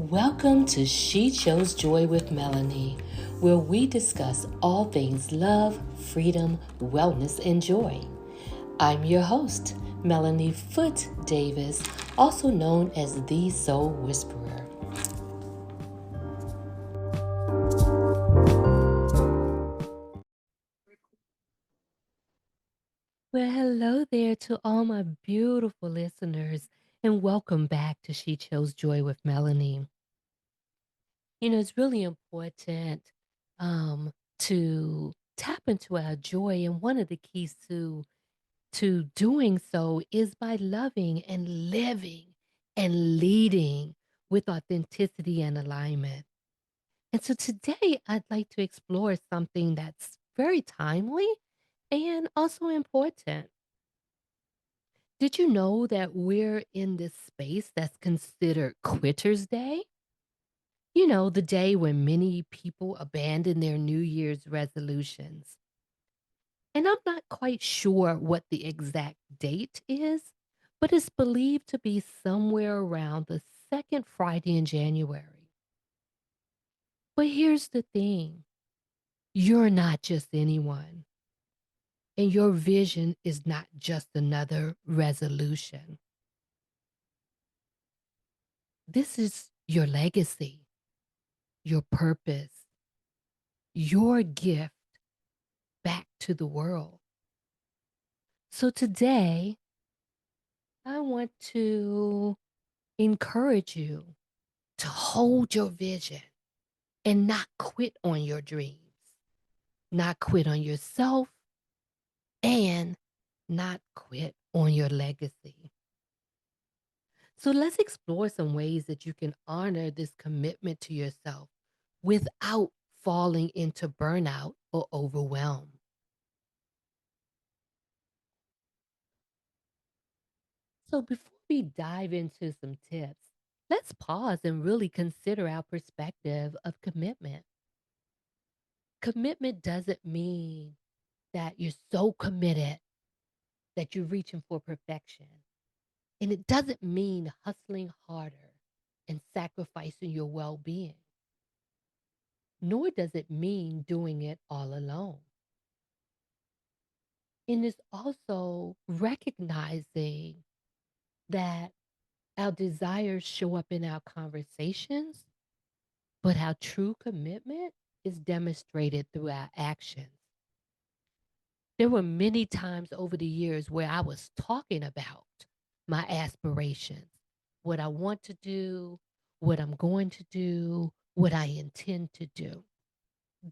Welcome to She Chose Joy with Melanie, where we discuss all things love, freedom, wellness, and joy. I'm your host, Melanie Foote-Davis, also known as the Soul Whisperer. Well, hello there to all my beautiful listeners, and welcome back to She Chose Joy with Melanie. It's really important um, to tap into our joy, and one of the keys to doing so is by loving and living and leading with authenticity and alignment. And so today I'd like to explore something that's very timely and also important. Did you know that we're in this space that's considered Quitter's Day? The day when many people abandon their New Year's resolutions. And I'm not quite sure what the exact date is, but it's believed to be somewhere around the second Friday in January. But here's the thing, you're not just anyone, and your vision is not just another resolution. This is your legacy, your purpose, your gift back to the world. So today, I want to encourage you to hold your vision and not quit on your dreams, not quit on yourself, and not quit on your legacy. So let's explore some ways that you can honor this commitment to yourself without falling into burnout or overwhelm. So before we dive into some tips, let's pause and really consider our perspective of commitment. Commitment doesn't mean that you're so committed that you're reaching for perfection. And it doesn't mean hustling harder and sacrificing your well being, nor does it mean doing it all alone. And it's also recognizing that our desires show up in our conversations, but our true commitment is demonstrated through our actions. There were many times over the years where I was talking about my aspirations, what I want to do, what I'm going to do, what I intend to do.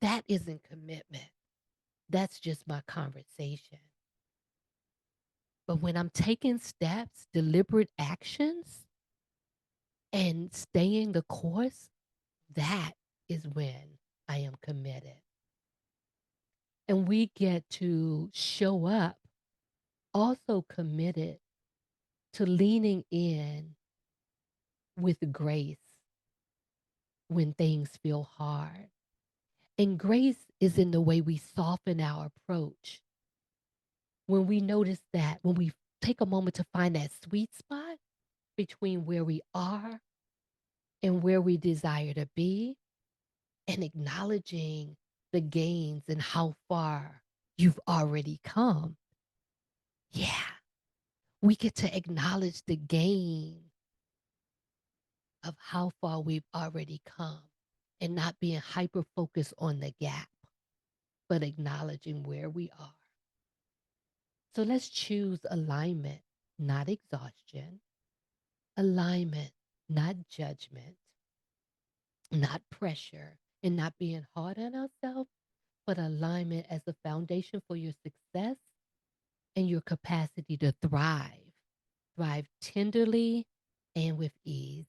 That isn't commitment. That's just my conversation. But when I'm taking steps, deliberate actions, and staying the course, that is when I am committed. And we get to show up also committed to leaning in with grace when things feel hard. And grace is in the way we soften our approach. When we notice that, when we take a moment to find that sweet spot between where we are and where we desire to be, and acknowledging the gains and how far you've already come. Yeah, we get to acknowledge the gain of how far we've already come and not being hyper focused on the gap, but acknowledging where we are. So let's choose alignment, not exhaustion, alignment, not judgment, not pressure, and not being hard on ourselves, but alignment as the foundation for your success and your capacity to thrive tenderly and with ease.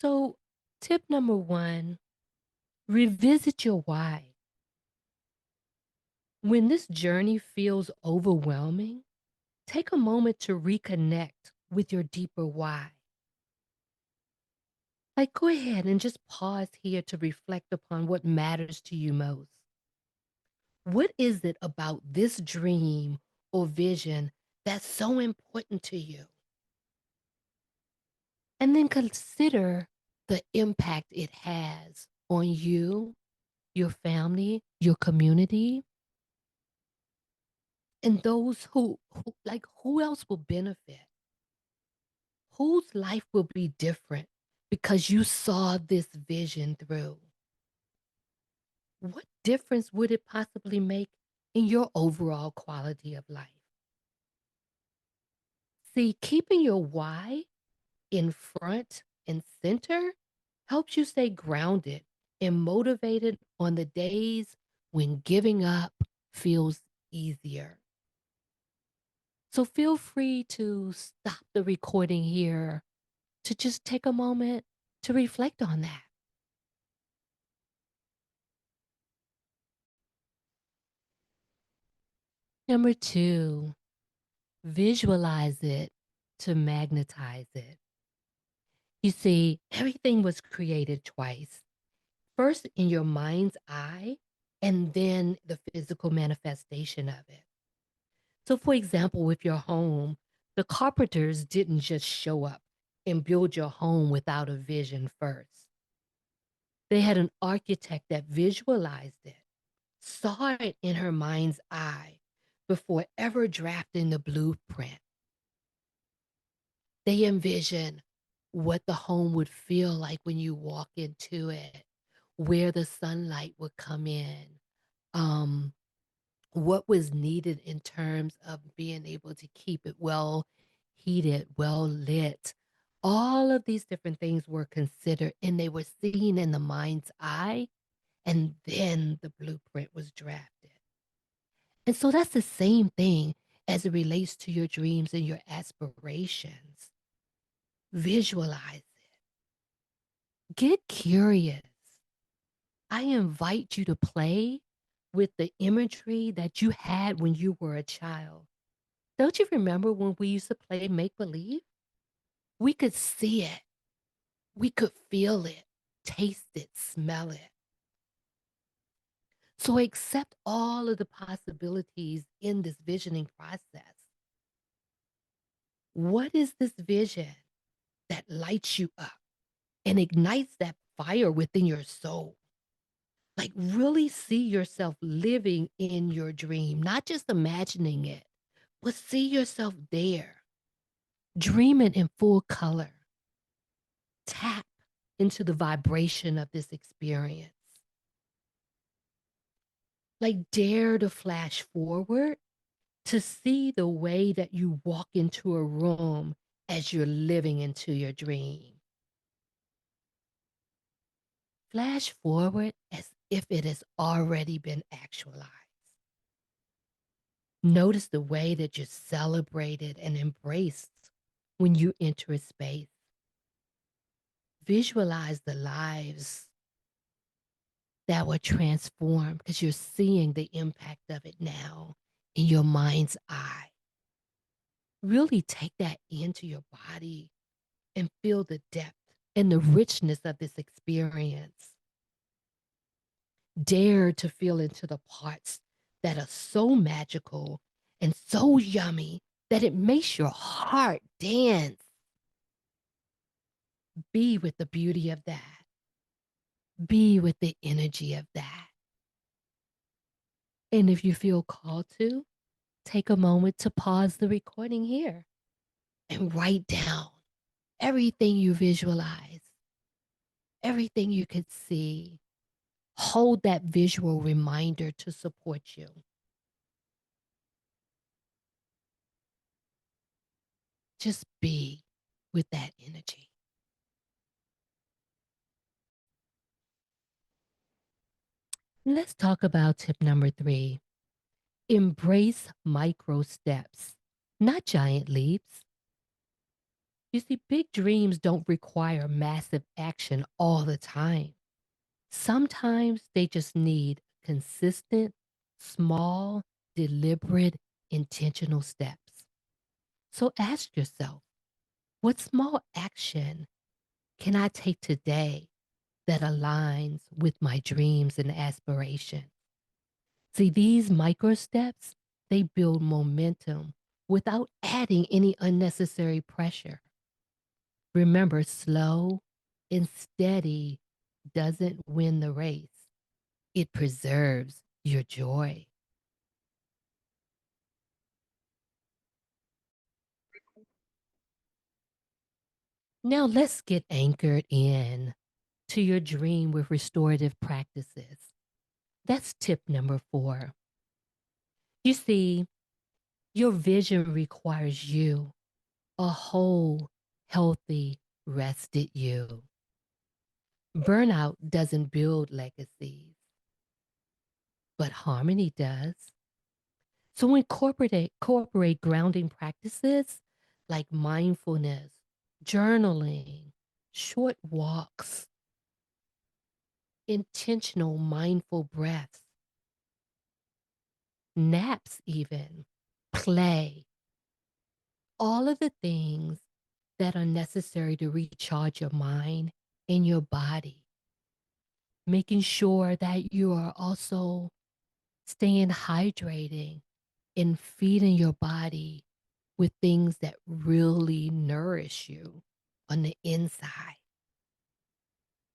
So, tip number one, revisit your why. When this journey feels overwhelming, take a moment to reconnect with your deeper why. Like, go ahead and just pause here to reflect upon what matters to you most. What is it about this dream or vision that's so important to you. And then consider the impact it has on you, your family, your community, and those who like who else will benefit? Whose life will be different because you saw this vision through? What difference would it possibly make in your overall quality of life? See, keeping your why in front and center helps you stay grounded and motivated on the days when giving up feels easier. So feel free to stop the recording here to just take a moment to reflect on that. Number two, visualize it to magnetize it. You see, everything was created twice. First in your mind's eye, and then the physical manifestation of it. So, for example, with your home, the carpenters didn't just show up and build your home without a vision first. They had an architect that visualized it, saw it in her mind's eye before ever drafting the blueprint. They envisioned what the home would feel like when you walk into it, where the sunlight would come in, um, what was needed in terms of being able to keep it well heated, well lit. All of these different things were considered and they were seen in the mind's eye, and then the blueprint was drafted. And so that's the same thing as it relates to your dreams and your aspirations. Visualize it. Get curious. I invite you to play with the imagery that you had when you were a child. Don't you remember when we used to play make believe? We could see it, we could feel it, taste it, smell it. So accept all of the possibilities in this visioning process. What is this vision that lights you up and ignites that fire within your soul? Like, really see yourself living in your dream, not just imagining it, but see yourself there. Dream it in full color. Tap into the vibration of this experience. Like, dare to flash forward to see the way that you walk into a room as you're living into your dream. Flash forward as if it has already been actualized. Notice the way that you're celebrated and embraced when you enter a space. Visualize the lives that were transformed because you're seeing the impact of it now in your mind's eye. Really take that into your body and feel the depth and the richness of this experience. Dare to feel into the parts that are so magical and so yummy that it makes your heart dance. Be with the beauty of that. Be with the energy of that. And if you feel called to, take a moment to pause the recording here and write down everything you visualize, everything you could see. Hold that visual reminder to support you. Just be with that energy. Let's talk about tip number three. Embrace micro steps, not giant leaps. You see, big dreams don't require massive action all the time. Sometimes they just need consistent, small, deliberate, intentional steps. So ask yourself, what small action can I take today that aligns with my dreams and aspirations? See, these micro steps, they build momentum without adding any unnecessary pressure. Remember, slow and steady doesn't win the race, it preserves your joy. Now, let's get anchored in to your dream with restorative practices. That's tip number 4. You see, your vision requires you, a whole, healthy, rested you. Burnout doesn't build legacies, but harmony does. So incorporate grounding practices like mindfulness, journaling, short walks, intentional mindful breaths, naps even, play, all of the things that are necessary to recharge your mind and your body. Making sure that you are also staying hydrating and feeding your body with things that really nourish you on the inside.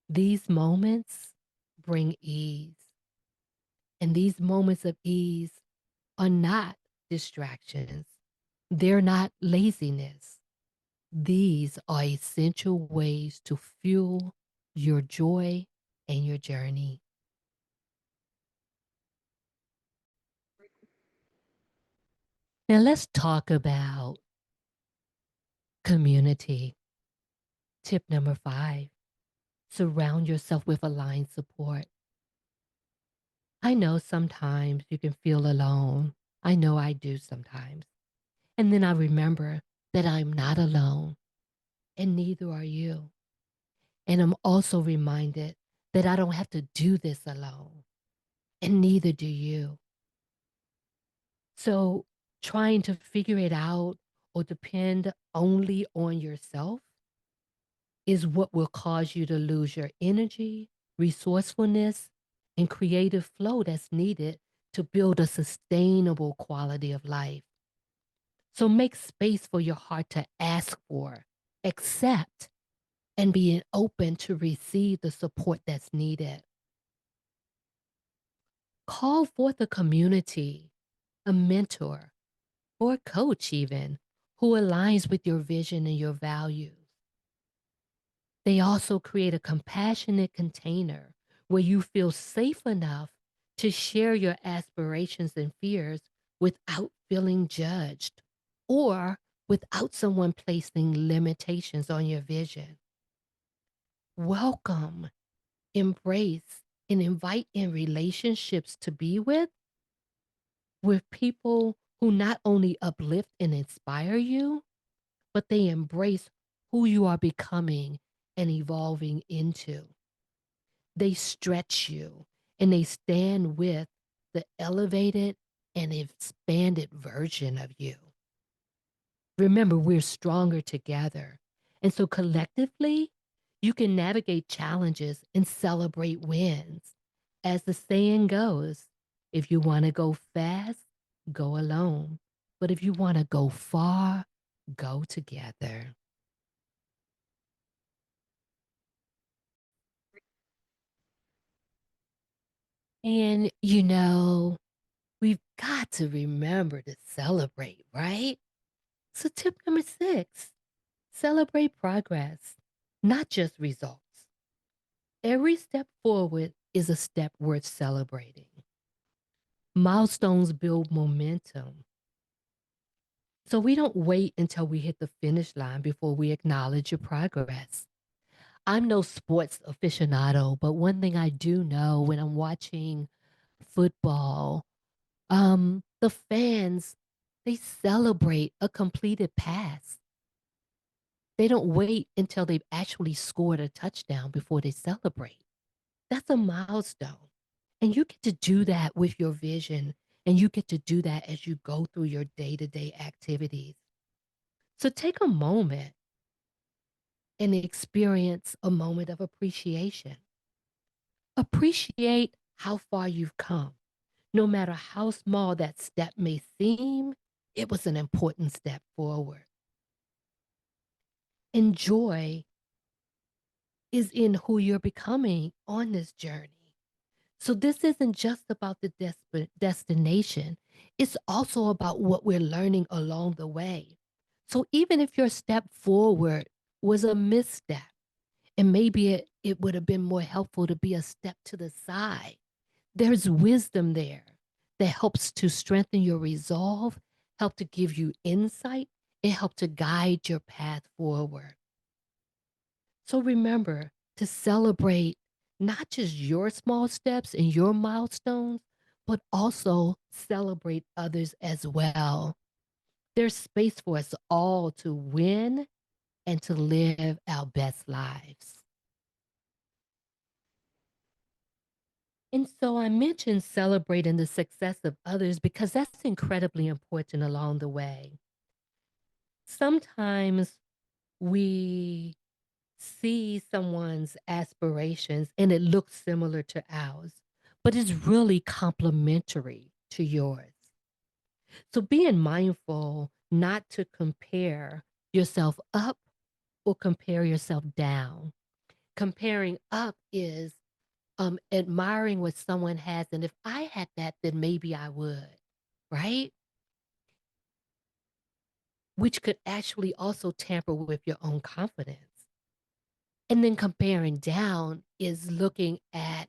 These moments bring ease, and these moments of ease are not distractions. They're not laziness. These are essential ways to fuel your joy and your journey. Now, let's talk about community. Tip number 5, surround yourself with aligned support. I know sometimes you can feel alone. I know I do sometimes. And then I remember that I'm not alone, and neither are you. And I'm also reminded that I don't have to do this alone, and neither do you. So trying to figure it out or depend only on yourself is what will cause you to lose your energy, resourcefulness, and creative flow that's needed to build a sustainable quality of life. So make space for your heart to ask for, accept, and being open to receive the support that's needed. Call forth a community, a mentor, or a coach even who aligns with your vision and your values. They also create a compassionate container where you feel safe enough to share your aspirations and fears without feeling judged or without someone placing limitations on your vision. Welcome, embrace, and invite in relationships to be with people who not only uplift and inspire you, but they embrace who you are becoming and evolving into. They stretch you and they stand with the elevated and expanded version of you. Remember, we're stronger together. And so collectively, you can navigate challenges and celebrate wins. As the saying goes, if you want to go fast, go alone. But if you want to go far, go together. And, we've got to remember to celebrate, right? So, tip number 6, celebrate progress, not just results. Every step forward is a step worth celebrating. Milestones build momentum. So, we don't wait until we hit the finish line before we acknowledge your progress. I'm no sports aficionado, but one thing I do know when I'm watching football, the fans, they celebrate a completed pass. They don't wait until they've actually scored a touchdown before they celebrate. That's a milestone. And you get to do that with your vision, and you get to do that as you go through your day-to-day activities. So take a moment and experience a moment of appreciation. Appreciate how far you've come, no matter how small that step may seem. it was an important step forward. And joy is in who you're becoming on this journey. So this isn't just about the destination. It's also about what we're learning along the way. So even if your step forward was a misstep, and maybe it would have been more helpful to be a step to the side, there's wisdom there that helps to strengthen your resolve, help to give you insight, it helps to guide your path forward. So remember to celebrate not just your small steps and your milestones, but also celebrate others as well. There's space for us all to win and to live our best lives. And so I mentioned celebrating the success of others because that's incredibly important along the way. Sometimes we see someone's aspirations and it looks similar to ours, but it's really complementary to yours. So being mindful not to compare yourself up or compare yourself down. Comparing up is admiring what someone has. And if I had that, then maybe I would, right? Which could actually also tamper with your own confidence. And then comparing down is looking at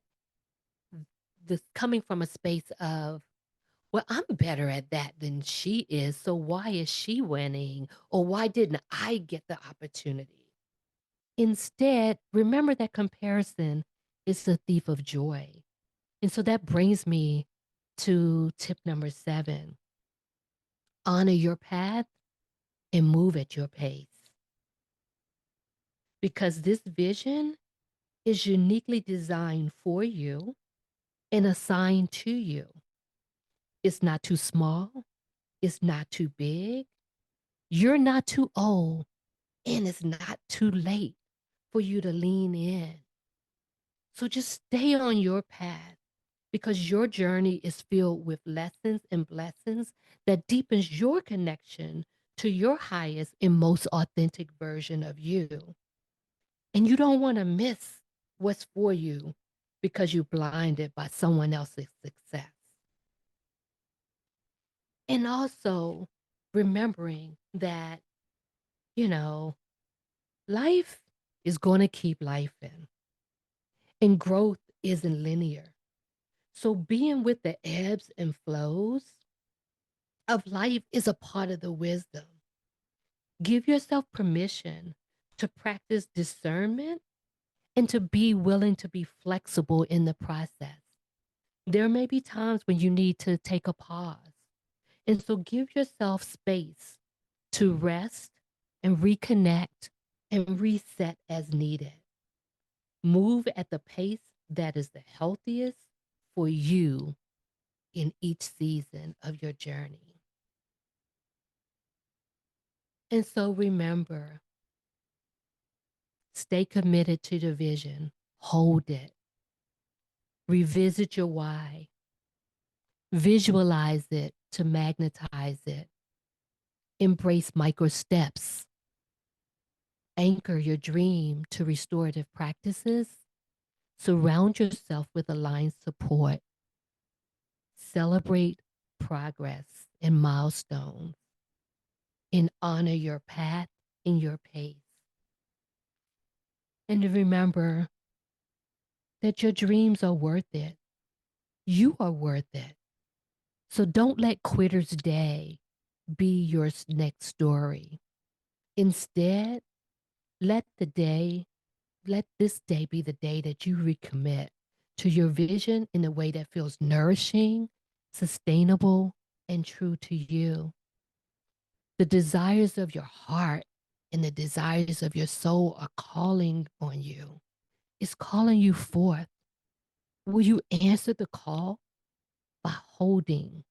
this coming from a space of, well, I'm better at that than she is. So why is she winning? Or why didn't I get the opportunity? Instead, remember that comparison is the thief of joy. And so that brings me to tip number 7: honor your path and move at your pace. Because this vision is uniquely designed for you and assigned to you. It's not too small, it's not too big, you're not too old, and it's not too late for you to lean in. So just stay on your path because your journey is filled with lessons and blessings that deepens your connection to your highest and most authentic version of you. And you don't want to miss what's for you because you're blinded by someone else's success. And also remembering that, you know, life is going to keep life in, and growth isn't linear. So being with the ebbs and flows of life is a part of the wisdom. Give yourself permission to practice discernment and to be willing to be flexible in the process. There may be times when you need to take a pause. And so give yourself space to rest and reconnect and reset as needed. Move at the pace that is the healthiest for you in each season of your journey. And so remember, stay committed to the vision, hold it, revisit your why, visualize it to magnetize it, embrace micro steps, anchor your dream to restorative practices, surround yourself with aligned support, celebrate progress and milestones, and honor your path and your pace. And to remember that your dreams are worth it. You are worth it. So don't let Quitter's Day be your next story. Instead, let the day, let this day be the day that you recommit to your vision in a way that feels nourishing, sustainable, and true to you. The desires of your heart and the desires of your soul are calling on you. It's calling you forth. Will you answer the call by holding,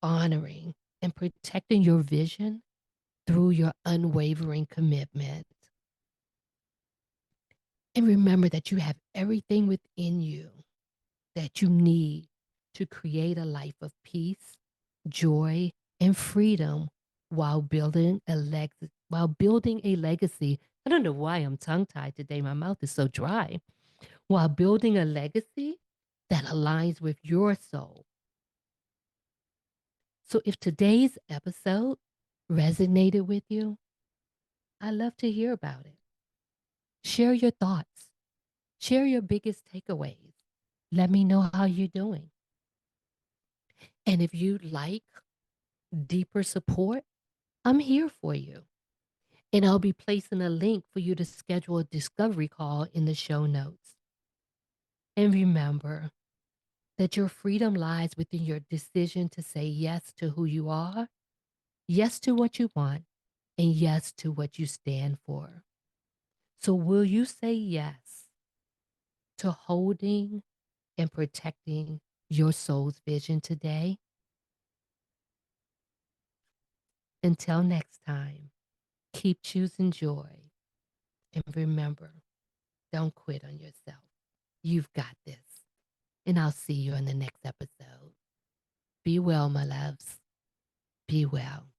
honoring, and protecting your vision through your unwavering commitment? And remember that you have everything within you that you need to create a life of peace, joy, and freedom while building a legacy. I don't know why I'm tongue tied today. My mouth is so dry. While building a legacy that aligns with your soul. So if today's episode resonated with you, I love to hear about it. Share your thoughts. Share your biggest takeaways. Let me know how you're doing. And if you'd like deeper support, I'm here for you. And I'll be placing a link for you to schedule a discovery call in the show notes. And remember that your freedom lies within your decision to say yes to who you are, yes to what you want, and yes to what you stand for. So, will you say yes to holding and protecting your soul's vision today? Until next time, keep choosing joy. And remember, don't quit on yourself. You've got this. And I'll see you in the next episode. Be well, my loves. Be well.